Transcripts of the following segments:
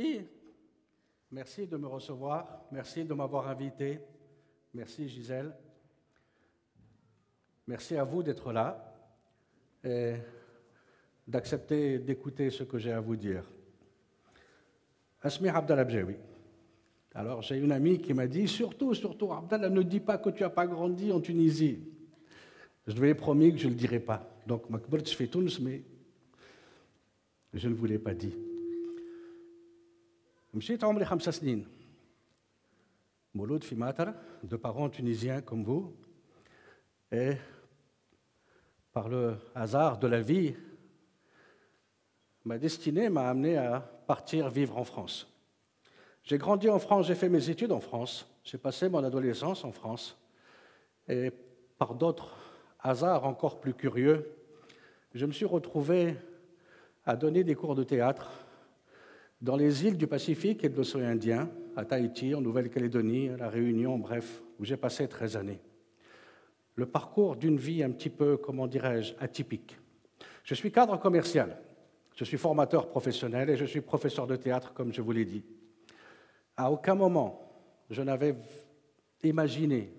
Merci. Merci de me recevoir. Merci de m'avoir invité. Merci Gisèle. Merci à vous d'être là et d'accepter d'écouter ce que j'ai à vous dire. Asmi Abdallah Bjaoui. Alors j'ai une amie qui m'a dit, surtout, Abdallah, ne dis pas que tu n'as pas grandi en Tunisie. Je lui ai promis que je ne le dirais pas. Donc, je fais Tunis, mais je ne vous l'ai pas dit. مشيت عمري 5 سنين مولود في ماتر de parents tunisiens comme vous et par le hasard de la vie ma destinée m'a amené à partir vivre en France. J'ai grandi en France, j'ai fait mes études en France, j'ai passé mon adolescence en France et par d'autres hasards encore plus curieux, je me suis retrouvé à donner des cours de théâtre dans les îles du Pacifique et de l'océan Indien, à Tahiti, en Nouvelle-Calédonie, à La Réunion, bref, où j'ai passé 13 années. Le parcours d'une vie un petit peu, comment dirais-je, atypique. Je suis cadre commercial, je suis formateur professionnel et je suis professeur de théâtre, comme je vous l'ai dit. À aucun moment, je n'avais imaginé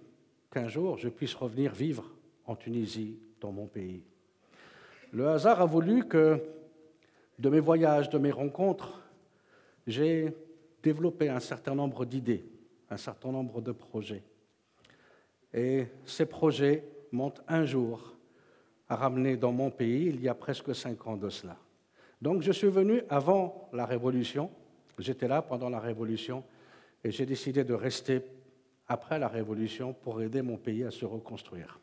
qu'un jour, je puisse revenir vivre en Tunisie, dans mon pays. Le hasard a voulu que, de mes voyages, de mes rencontres, j'ai développé un certain nombre d'idées, un certain nombre de projets. Et ces projets m'ont un jour ramené dans mon pays, il y a presque 5 ans de cela. Donc je suis venu avant la Révolution, j'étais là pendant la Révolution, et j'ai décidé de rester après la Révolution pour aider mon pays à se reconstruire.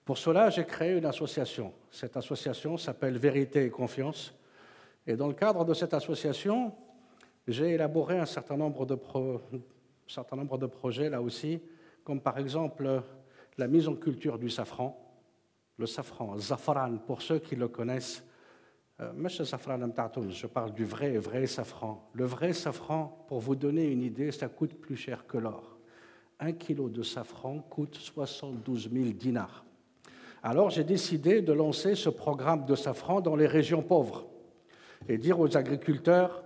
Pour cela, j'ai créé une association. Cette association s'appelle Vérité et Confiance. Et dans le cadre de cette association, j'ai élaboré un certain nombre de projets, là aussi, comme par exemple la mise en culture du safran. Le safran, zafran, pour ceux qui le connaissent, je parle du vrai safran. Le vrai safran, pour vous donner une idée, ça coûte plus cher que l'or. 1 kilo de safran coûte 72 000 dinars. Alors j'ai décidé de lancer ce programme de safran dans les régions pauvres et dire aux agriculteurs,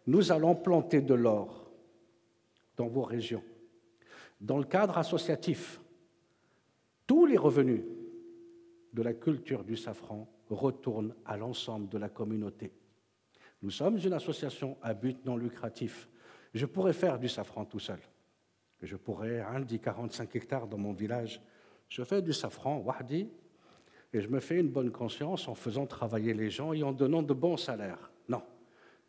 nous allons planter de l'or dans vos régions. Dans le cadre associatif, tous les revenus de la culture du safran retournent à l'ensemble de la communauté. Nous sommes une association à but non lucratif. Je pourrais faire du safran tout seul. Je pourrais, 45 hectares dans mon village, je fais du safran, wahdi, et je me fais une bonne conscience en faisant travailler les gens et en donnant de bons salaires. Non.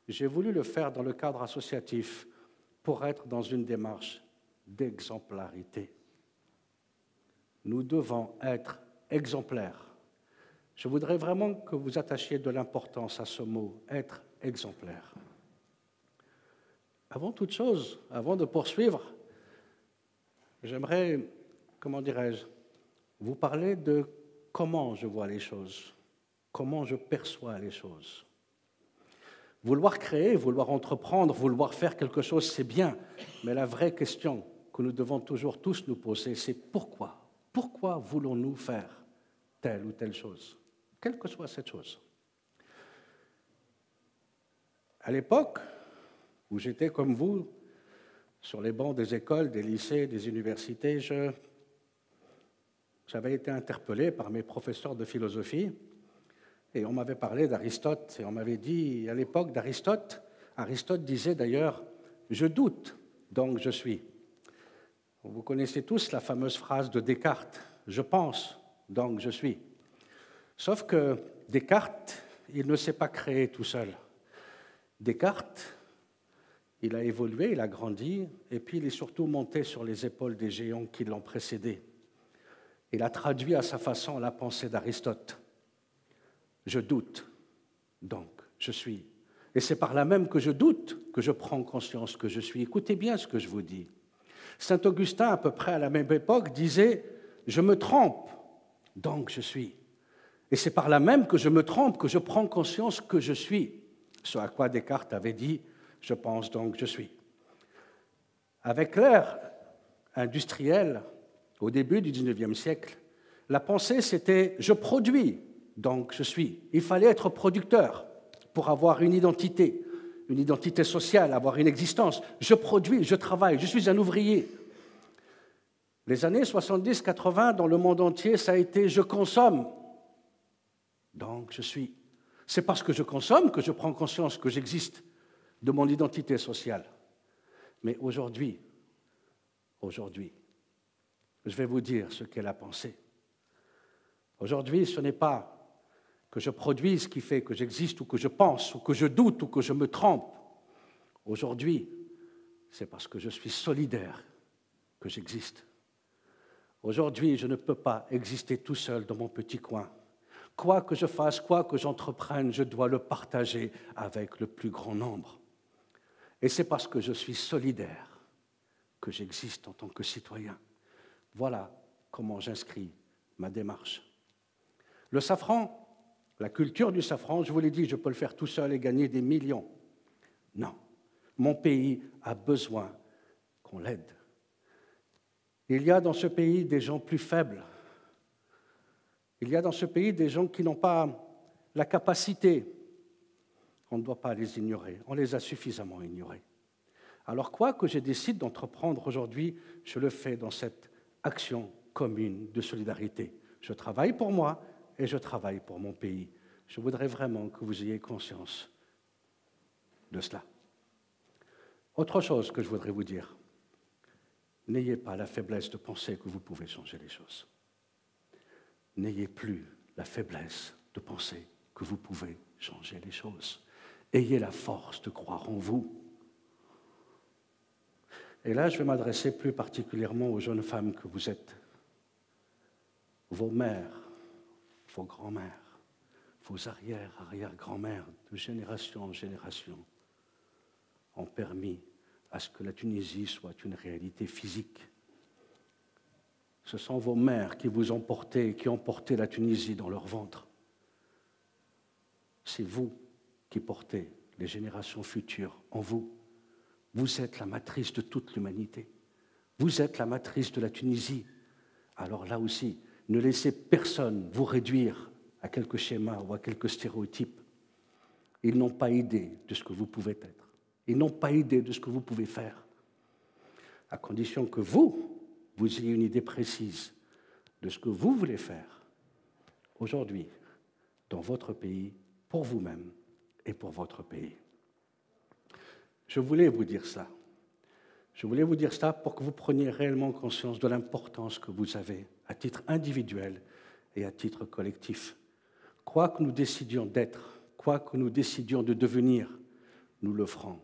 J'ai voulu le faire dans le cadre associatif pour être dans une démarche d'exemplarité. Nous devons être exemplaires. Je voudrais vraiment que vous attachiez de l'importance à ce mot, être exemplaire. Avant toute chose, avant de poursuivre, j'aimerais, comment dirais-je, vous parler de comment je vois les choses, comment je perçois les choses. Vouloir créer, vouloir entreprendre, vouloir faire quelque chose, c'est bien. Mais la vraie question que nous devons toujours tous nous poser, c'est pourquoi ? Pourquoi voulons-nous faire telle ou telle chose, quelle que soit cette chose ? À l'époque où j'étais comme vous, sur les bancs des écoles, des lycées, des universités, j'avais été interpellé par mes professeurs de philosophie. Et on m'avait parlé d'Aristote, et on m'avait dit, à l'époque d'Aristote, Aristote disait d'ailleurs « je doute, donc je suis ». Vous connaissez tous la fameuse phrase de Descartes « je pense, donc je suis ». Sauf que Descartes, il ne s'est pas créé tout seul. Descartes, il a évolué, il a grandi, et puis il est surtout monté sur les épaules des géants qui l'ont précédé. Il a traduit à sa façon la pensée d'Aristote. Je doute, donc je suis. Et c'est par là même que je doute que je prends conscience que je suis. Écoutez bien ce que je vous dis. Saint Augustin, à peu près à la même époque, disait « je me trompe, donc je suis ». Et c'est par là même que je me trompe, que je prends conscience que je suis. Ce à quoi Descartes avait dit « je pense, donc je suis ». Avec l'ère industrielle, au début du XIXe siècle, la pensée c'était « je produis ». Donc, je suis. Il fallait être producteur pour avoir une identité. une identité sociale, avoir une existence. Je produis, je travaille, je suis un ouvrier. Les années 70-80, dans le monde entier, ça a été « je consomme ». Donc, je suis. C'est parce que je consomme que je prends conscience que j'existe, de mon identité sociale. Mais aujourd'hui, je vais vous dire ce qu'est la pensée. Aujourd'hui, ce n'est pas que je produise qui fait que j'existe ou que je pense ou que je doute ou que je me trompe. Aujourd'hui, c'est parce que je suis solidaire que j'existe. Aujourd'hui, je ne peux pas exister tout seul dans mon petit coin. Quoi que je fasse, quoi que j'entreprenne, je dois le partager avec le plus grand nombre. Et c'est parce que je suis solidaire que j'existe en tant que citoyen. Voilà comment j'inscris ma démarche. Le safran, la culture du safran, je vous l'ai dit, je peux le faire tout seul et gagner des millions. Non, mon pays a besoin qu'on l'aide. Il y a dans ce pays des gens plus faibles. Il y a dans ce pays des gens qui n'ont pas la capacité. On ne doit pas les ignorer. On les a suffisamment ignorés. Alors quoi que je décide d'entreprendre aujourd'hui, je le fais dans cette action commune de solidarité. Je travaille pour moi et je travaille pour mon pays. Je voudrais vraiment que vous ayez conscience de cela. Autre chose que je voudrais vous dire, n'ayez pas la faiblesse de penser que vous pouvez changer les choses. N'ayez plus la faiblesse de penser que vous pouvez changer les choses. Ayez la force de croire en vous. Et là, je vais m'adresser plus particulièrement aux jeunes femmes que vous êtes. Vos mères, vos grands-mères, vos arrière-arrière-grands-mères, de génération en génération, ont permis à ce que la Tunisie soit une réalité physique. Ce sont vos mères qui vous ont porté, qui ont porté la Tunisie dans leur ventre. C'est vous qui portez les générations futures en vous. Vous êtes la matrice de toute l'humanité. Vous êtes la matrice de la Tunisie. Alors là aussi, ne laissez personne vous réduire à quelques schémas ou à quelques stéréotypes. Ils n'ont pas idée de ce que vous pouvez être. Ils n'ont pas idée de ce que vous pouvez faire. À condition que vous ayez une idée précise de ce que vous voulez faire aujourd'hui, dans votre pays, pour vous-même et pour votre pays. Je voulais vous dire ça. Je voulais vous dire ça pour que vous preniez réellement conscience de l'importance que vous avez à titre individuel et à titre collectif. Quoi que nous décidions d'être, quoi que nous décidions de devenir, nous le ferons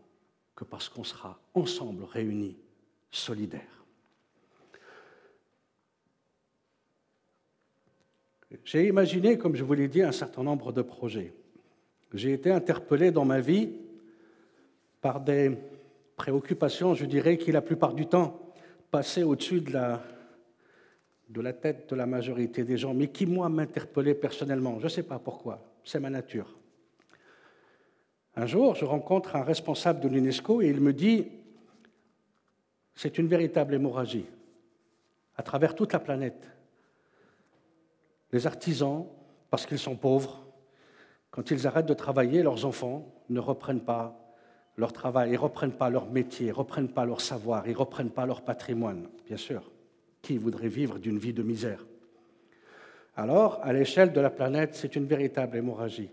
que parce qu'on sera ensemble réunis, solidaires. J'ai imaginé, comme je vous l'ai dit, un certain nombre de projets. J'ai été interpellé dans ma vie par des préoccupations, je dirais, qui la plupart du temps passaient au-dessus de la tête de la majorité des gens, mais qui, moi, m'interpellaient personnellement. Je ne sais pas pourquoi, c'est ma nature. Un jour, je rencontre un responsable de l'UNESCO et il me dit « c'est une véritable hémorragie à travers toute la planète. Les artisans, parce qu'ils sont pauvres, quand ils arrêtent de travailler, leurs enfants ne reprennent pas leur travail, ils ne reprennent pas leur métier, ils ne reprennent pas leur savoir, ils ne reprennent pas leur patrimoine, bien sûr. Qui voudrait vivre d'une vie de misère? Alors, à l'échelle de la planète, c'est une véritable hémorragie.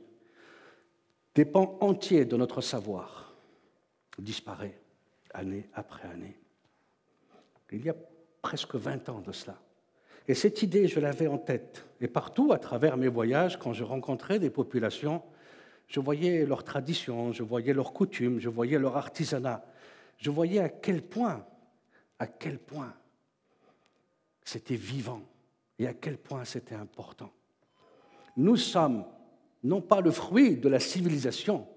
Des pans entiers de notre savoir disparaissent année après année. Il y a presque 20 ans de cela. Et cette idée, je l'avais en tête. Et partout, à travers mes voyages, quand je rencontrais des populations, je voyais leurs traditions, je voyais leurs coutumes, je voyais leur artisanat. Je voyais à quel point c'était vivant et à quel point c'était important. Nous sommes non pas le fruit de la civilisation,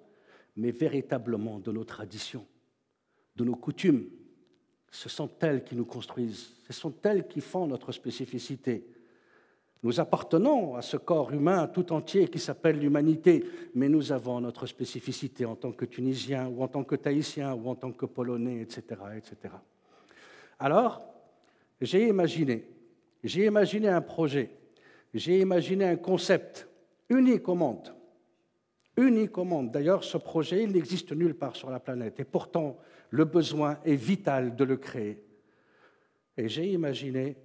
mais véritablement de nos traditions, de nos coutumes. Ce sont elles qui nous construisent, ce sont elles qui font notre spécificité. Nous appartenons à ce corps humain tout entier qui s'appelle l'humanité, mais nous avons notre spécificité en tant que Tunisiens, ou en tant que Tahitiens, ou en tant que Polonais, etc., etc. Alors, j'ai imaginé un projet, j'ai imaginé un concept unique au monde, unique au monde. D'ailleurs, ce projet, il n'existe nulle part sur la planète. Et pourtant, le besoin est vital de le créer. Et j'ai imaginé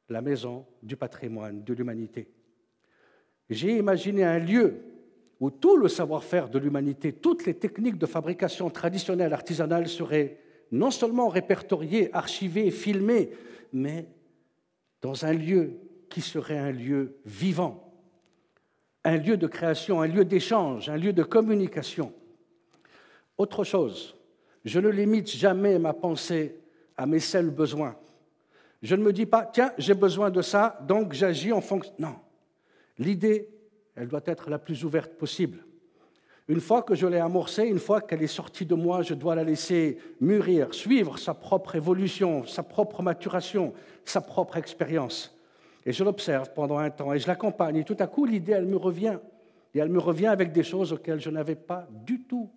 la maison du patrimoine de l'humanité. J'ai imaginé un lieu où tout le savoir-faire de l'humanité, toutes les techniques de fabrication traditionnelles, artisanales seraient non seulement répertoriées, archivées, filmées, mais dans un lieu qui serait un lieu vivant, un lieu de création, un lieu d'échange, un lieu de communication. Autre chose, je ne limite jamais ma pensée à mes seuls besoins. Je ne me dis pas, tiens, j'ai besoin de ça, donc j'agis en fonction. Non. L'idée, elle doit être la plus ouverte possible. Une fois que je l'ai amorcée, une fois qu'elle est sortie de moi, je dois la laisser mûrir, suivre sa propre évolution, sa propre maturation, sa propre expérience. Et je l'observe pendant un temps et je l'accompagne. Et tout à coup, l'idée, elle me revient. Et elle me revient avec des choses auxquelles je n'avais pas du tout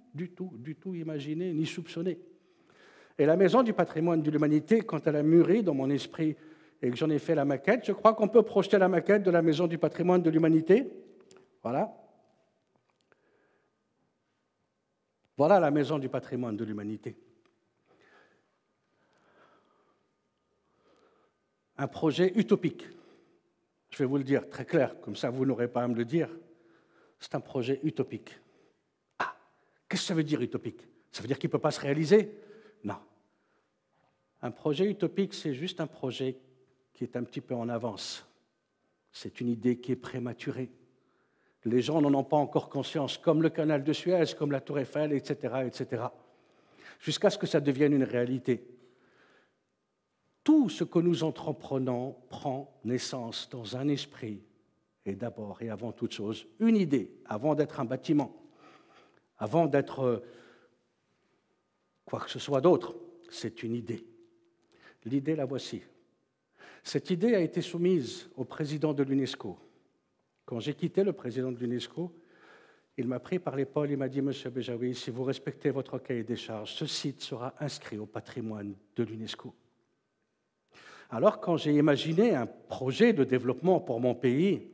imaginé ni soupçonné. Et la Maison du patrimoine de l'humanité, quand elle a mûri dans mon esprit et que j'en ai fait la maquette, je crois qu'on peut projeter la maquette de la Maison du patrimoine de l'humanité. Voilà. Voilà la Maison du patrimoine de l'humanité. Un projet utopique. Je vais vous le dire très clair, comme ça vous n'aurez pas à me le dire. C'est un projet utopique. Ah, qu'est-ce que ça veut dire utopique? Ça veut dire qu'il ne peut pas se réaliser? Non. Un projet utopique, c'est juste un projet qui est un petit peu en avance. C'est une idée qui est prématurée. Les gens n'en ont pas encore conscience, comme le canal de Suez, comme la Tour Eiffel, etc., jusqu'à ce que ça devienne une réalité. Tout ce que nous entreprenons prend naissance dans un esprit, et d'abord et avant toute chose, une idée, avant d'être un bâtiment, avant d'être quoi que ce soit d'autre, c'est une idée. L'idée, la voici. Cette idée a été soumise au président de l'UNESCO. Quand j'ai quitté le président de l'UNESCO, il m'a pris par l'épaule, il m'a dit « Monsieur Bejaoui, si vous respectez votre cahier des charges, ce site sera inscrit au patrimoine de l'UNESCO. » Alors, quand j'ai imaginé un projet de développement pour mon pays,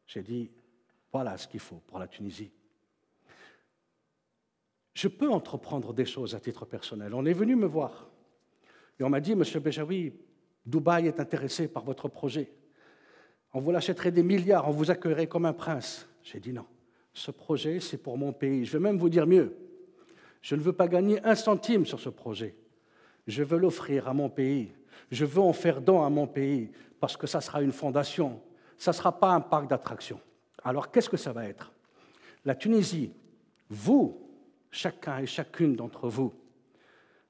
j'ai dit « Voilà ce qu'il faut pour la Tunisie. » Je peux entreprendre des choses à titre personnel. On est venu me voir et on m'a dit « Monsieur Bejaoui, Dubaï est intéressé par votre projet. On vous l'achèterait des milliards, on vous accueillerait comme un prince. » J'ai dit non, ce projet, c'est pour mon pays. Je vais même vous dire mieux. Je ne veux pas gagner un centime sur ce projet. Je veux l'offrir à mon pays. Je veux en faire don à mon pays parce que ça sera une fondation. Ça ne sera pas un parc d'attractions. Alors, qu'est-ce que ça va être? La Tunisie, vous, chacun et chacune d'entre vous,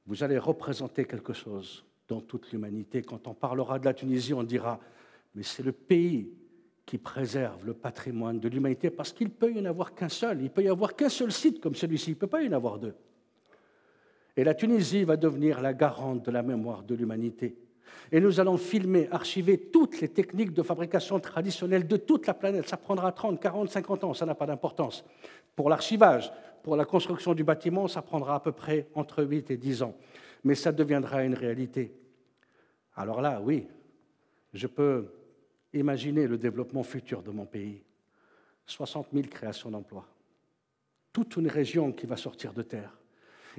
vous allez représenter quelque chose dans toute l'humanité. Quand on parlera de la Tunisie, on dira mais c'est le pays qui préserve le patrimoine de l'humanité parce qu'il peut y en avoir qu'un seul. Il ne peut y avoir qu'un seul site comme celui-ci. Il ne peut pas y en avoir deux. Et la Tunisie va devenir la garante de la mémoire de l'humanité. Et nous allons filmer, archiver toutes les techniques de fabrication traditionnelles de toute la planète. Ça prendra 30, 40, 50 ans, ça n'a pas d'importance. Pour l'archivage, pour la construction du bâtiment, ça prendra à peu près entre 8 et 10 ans. Mais ça deviendra une réalité. Alors là, oui, je peux imaginer le développement futur de mon pays. 60 000 créations d'emplois. Toute une région qui va sortir de terre.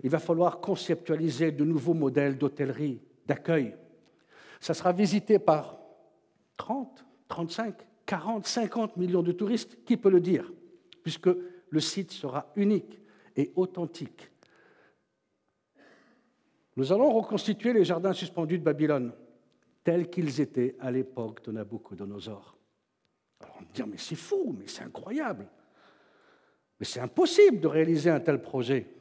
Il va falloir conceptualiser de nouveaux modèles d'hôtellerie, d'accueil. Ça sera visité par 30, 35, 40, 50 millions de touristes, qui peut le dire, puisque le site sera unique et authentique. Nous allons reconstituer les jardins suspendus de Babylone, tels qu'ils étaient à l'époque de Nabuchodonosor. Alors on me dit, mais c'est fou, mais c'est incroyable. Mais c'est impossible de réaliser un tel projet.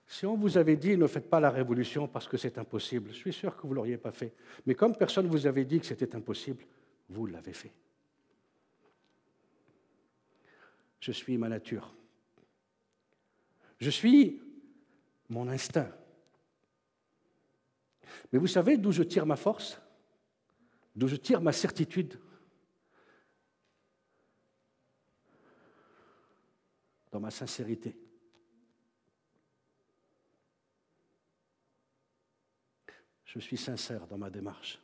Si on vous avait dit, ne faites pas la révolution parce que c'est impossible, je suis sûr que vous ne l'auriez pas fait. Mais comme personne ne vous avait dit que c'était impossible, vous l'avez fait. Je suis ma nature. Je suis mon instinct. Mais vous savez d'où je tire ma force? D'où je tire ma certitude? Dans ma sincérité. Je suis sincère dans ma démarche.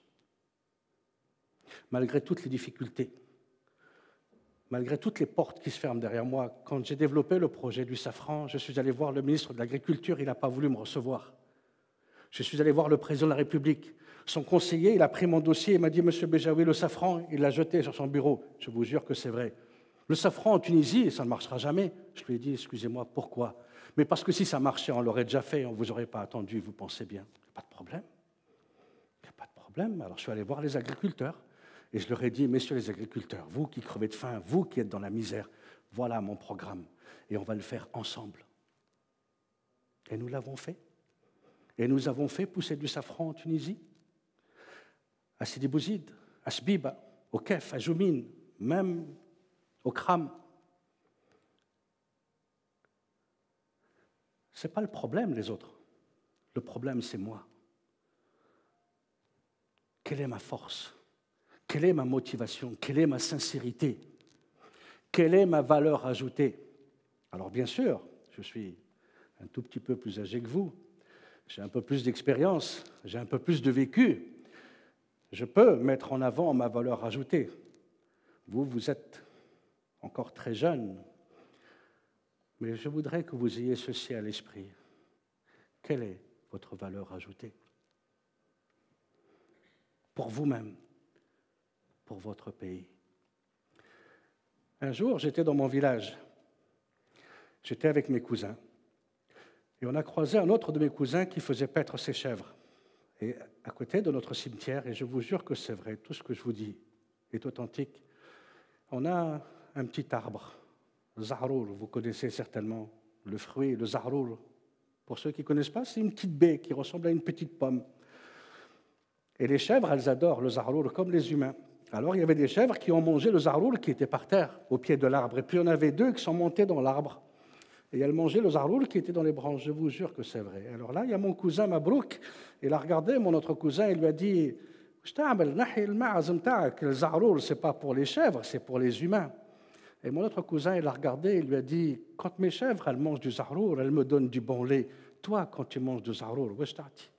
malgré toutes les difficultés, malgré toutes les portes qui se ferment derrière moi. Quand j'ai développé le projet du safran, je suis allé voir le ministre de l'Agriculture, il n'a pas voulu me recevoir. Je suis allé voir le président de la République. Son conseiller, il a pris mon dossier et m'a dit « Monsieur Bejaoui, le safran, il l'a jeté sur son bureau. » Je vous jure que c'est vrai. Le safran en Tunisie, ça ne marchera jamais. Je lui ai dit « Excusez-moi, pourquoi ?» Mais parce que si ça marchait, on l'aurait déjà fait, on ne vous aurait pas attendu, vous pensez bien. Il n'y a pas de problème. Il n'y a pas de problème. Alors je suis allé voir les agriculteurs et je leur ai dit « Messieurs les agriculteurs, vous qui crevez de faim, vous qui êtes dans la misère, voilà mon programme et on va le faire ensemble. » Et nous l'avons fait. Et nous avons fait pousser du safran en Tunisie, à Sidi Bouzid, à Sbiba, au Kef, à Joumine, même au Kram. Ce n'est pas le problème, les autres. Le problème, c'est moi. Quelle est ma force? Quelle est ma motivation? Quelle est ma sincérité? Quelle est ma valeur ajoutée? Alors bien sûr, je suis un tout petit peu plus âgé que vous, j'ai un peu plus d'expérience, j'ai un peu plus de vécu. Je peux mettre en avant ma valeur ajoutée. Vous, vous êtes encore très jeune, mais je voudrais que vous ayez ceci à l'esprit. Quelle est votre valeur ajoutée? Pour vous-même, pour votre pays. Un jour, j'étais dans mon village. J'étais avec mes cousins. Et on a croisé un autre de mes cousins qui faisait paître ses chèvres. Et à côté de notre cimetière, et je vous jure que c'est vrai, tout ce que je vous dis est authentique, on a un petit arbre, le zahroul, vous connaissez certainement le fruit, le zahroul. Pour ceux qui ne connaissent pas, c'est une petite baie qui ressemble à une petite pomme. Et les chèvres, elles adorent le zahroul comme les humains. Alors il y avait des chèvres qui ont mangé le zahroul qui était par terre, au pied de l'arbre. Et puis on avait deux qui sont montés dans l'arbre. Et elles mangeaient le zahroul qui était dans les branches. Je vous jure que c'est vrai. Alors là, il y a mon cousin Mabrouk. Il a regardé mon autre cousin et lui a dit « Le zahroul, ce n'est pas pour les chèvres, c'est pour les humains. » Et mon autre cousin, il a regardé et lui a dit « Quand mes chèvres, elles mangent du zahroul, elles me donnent du bon lait. Toi, quand tu manges du zahroul, où est-ce que tu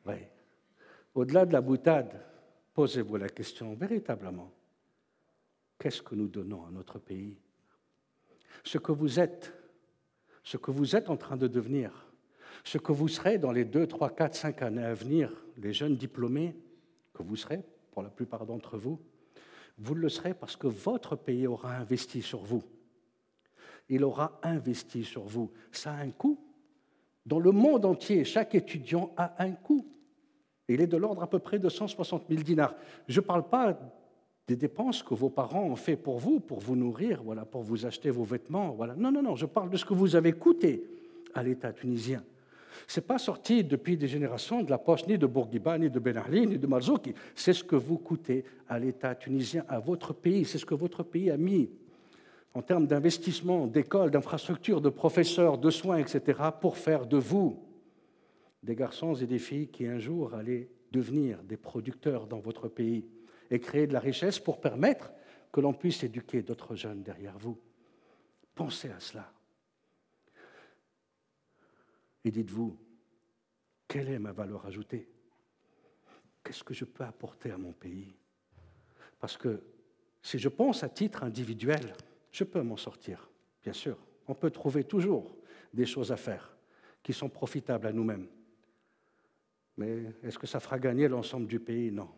Oui. Au-delà de la boutade, posez-vous la question véritablement. Qu'est-ce que nous donnons à notre pays? Ce que vous êtes en train de devenir, ce que vous serez dans les 2, 3, 4, 5 années à venir, les jeunes diplômés que vous serez, pour la plupart d'entre vous, vous le serez parce que votre pays aura investi sur vous. Il aura investi sur vous. Ça a un coût. Dans le monde entier, chaque étudiant a un coût. Il est de l'ordre à peu près de 160 000 dinars. Je ne parle pas des dépenses que vos parents ont fait pour vous nourrir, voilà, pour vous acheter vos vêtements. Voilà. Non, je parle de ce que vous avez coûté à l'État tunisien. Ce n'est pas sorti depuis des générations de la poche ni de Bourguiba, ni de Ben Ali, ni de Marzouki. C'est ce que vous coûtez à l'État tunisien, à votre pays. C'est ce que votre pays a mis en termes d'investissement, d'écoles, d'infrastructures, de professeurs, de soins, etc., pour faire de vous des garçons et des filles qui un jour allaient devenir des producteurs dans votre pays et créer de la richesse pour permettre que l'on puisse éduquer d'autres jeunes derrière vous. Pensez à cela. Et dites-vous, quelle est ma valeur ajoutée? Qu'est-ce que je peux apporter à mon pays? Parce que si je pense à titre individuel, je peux m'en sortir, bien sûr. On peut trouver toujours des choses à faire qui sont profitables à nous-mêmes. Mais est-ce que ça fera gagner l'ensemble du pays? Non.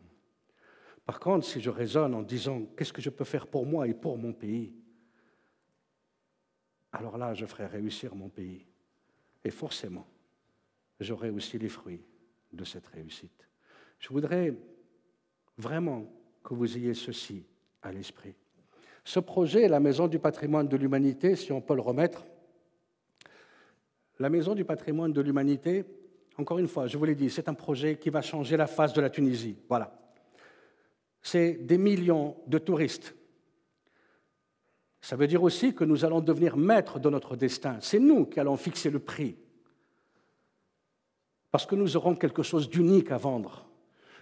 Par contre, si je raisonne en disant « qu'est-ce que je peux faire pour moi et pour mon pays ?» alors là, je ferai réussir mon pays. Et forcément, j'aurai aussi les fruits de cette réussite. Je voudrais vraiment que vous ayez ceci à l'esprit. Ce projet, la Maison du patrimoine de l'humanité, si on peut le remettre, la Maison du patrimoine de l'humanité, encore une fois, je vous l'ai dit, c'est un projet qui va changer la face de la Tunisie. Voilà. C'est des millions de touristes. Ça veut dire aussi que nous allons devenir maîtres de notre destin. C'est nous qui allons fixer le prix. Parce que nous aurons quelque chose d'unique à vendre.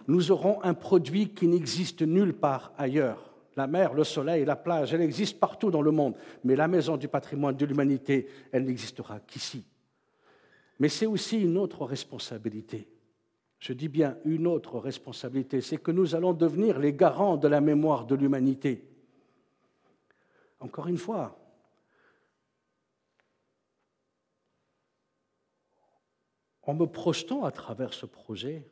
Nous aurons un produit qui n'existe nulle part ailleurs. La mer, le soleil, la plage, elle existe partout dans le monde. Mais la Maison du patrimoine de l'humanité, elle n'existera qu'ici. Mais c'est aussi une autre responsabilité. Je dis bien une autre responsabilité, c'est que nous allons devenir les garants de la mémoire de l'humanité. Encore une fois, en me projetant à travers ce projet,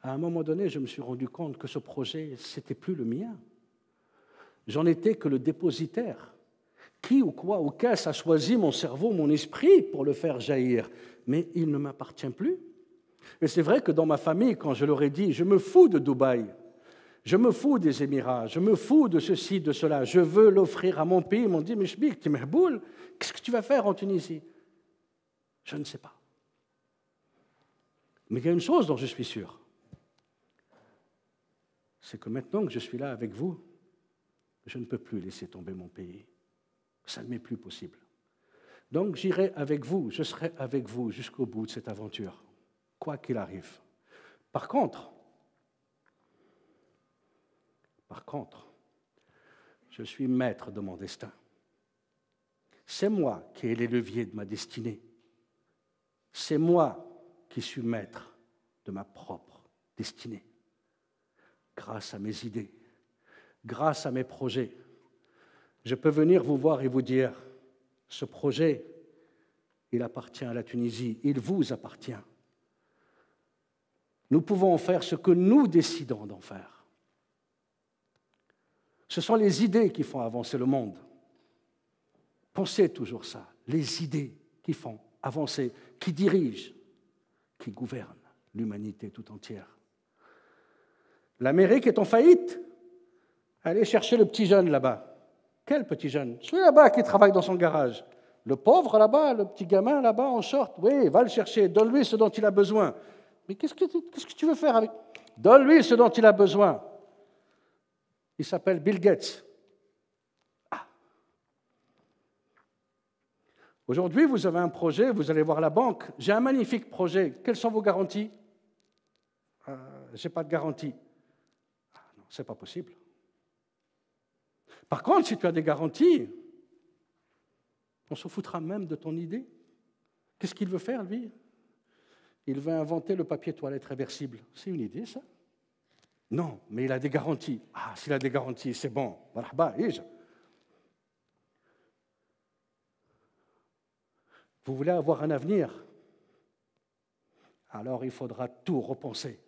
à un moment donné, je me suis rendu compte que ce projet, ce n'était plus le mien. J'en étais que le dépositaire. Qui ou quoi ou qu'est-ce a choisi mon cerveau, mon esprit pour le faire jaillir, mais il ne m'appartient plus. Et c'est vrai que dans ma famille, quand je leur ai dit, je me fous de Dubaï, je me fous des Émirats, je me fous de ceci, de cela, je veux l'offrir à mon pays, ils m'ont dit, mais Chbik, tu m'hboul, qu'est-ce que tu vas faire en Tunisie? Je ne sais pas. Mais il y a une chose dont je suis sûr, c'est que maintenant que je suis là avec vous, je ne peux plus laisser tomber mon pays. Ça ne m'est plus possible. Donc j'irai avec vous, je serai avec vous jusqu'au bout de cette aventure, quoi qu'il arrive. Par contre, je suis maître de mon destin. C'est moi qui ai les leviers de ma destinée. C'est moi qui suis maître de ma propre destinée. Grâce à mes idées, grâce à mes projets, je peux venir vous voir et vous dire, ce projet, il appartient à la Tunisie, il vous appartient. Nous pouvons en faire ce que nous décidons d'en faire. Ce sont les idées qui font avancer le monde. Pensez toujours ça, les idées qui font avancer, qui dirigent, qui gouvernent l'humanité tout entière. L'Amérique est en faillite. Allez chercher le petit jeune là-bas. Quel petit jeune? Celui là-bas qui travaille dans son garage. Le pauvre là-bas, le petit gamin là-bas en short. Oui, va le chercher, donne-lui ce dont il a besoin. Mais qu'est-ce que tu veux faire avec? Donne-lui ce dont il a besoin. Il s'appelle Bill Gates. Ah. Aujourd'hui, vous avez un projet, vous allez voir la banque. J'ai un magnifique projet. Quelles sont vos garanties? Je n'ai pas de garantie. Ah, non, ce n'est pas possible. Par contre, si tu as des garanties, on se foutra même de ton idée. Qu'est-ce qu'il veut faire, lui? Il veut inventer le papier toilette réversible. C'est une idée, ça? Non, mais il a des garanties. Ah, s'il a des garanties, c'est bon. Vous voulez avoir un avenir? Alors il faudra tout repenser.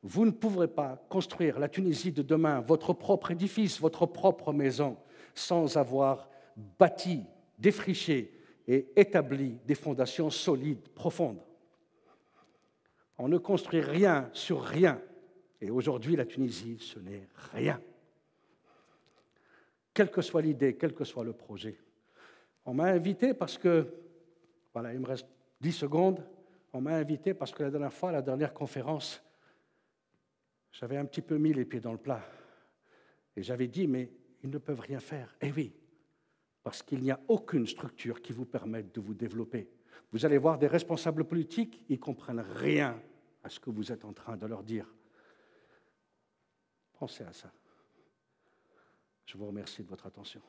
Vous ne pourrez pas construire la Tunisie de demain, votre propre édifice, votre propre maison, sans avoir bâti, défriché et établi des fondations solides, profondes. On ne construit rien sur rien. Et aujourd'hui, la Tunisie, ce n'est rien. Quelle que soit l'idée, quel que soit le projet. On m'a invité parce que, voilà, il me reste 10 secondes, on m'a invité parce que la dernière fois, la dernière conférence, j'avais un petit peu mis les pieds dans le plat. Et j'avais dit, mais ils ne peuvent rien faire. Eh oui, parce qu'il n'y a aucune structure qui vous permette de vous développer. Vous allez voir des responsables politiques, ils ne comprennent rien à ce que vous êtes en train de leur dire. Pensez à ça. Je vous remercie de votre attention.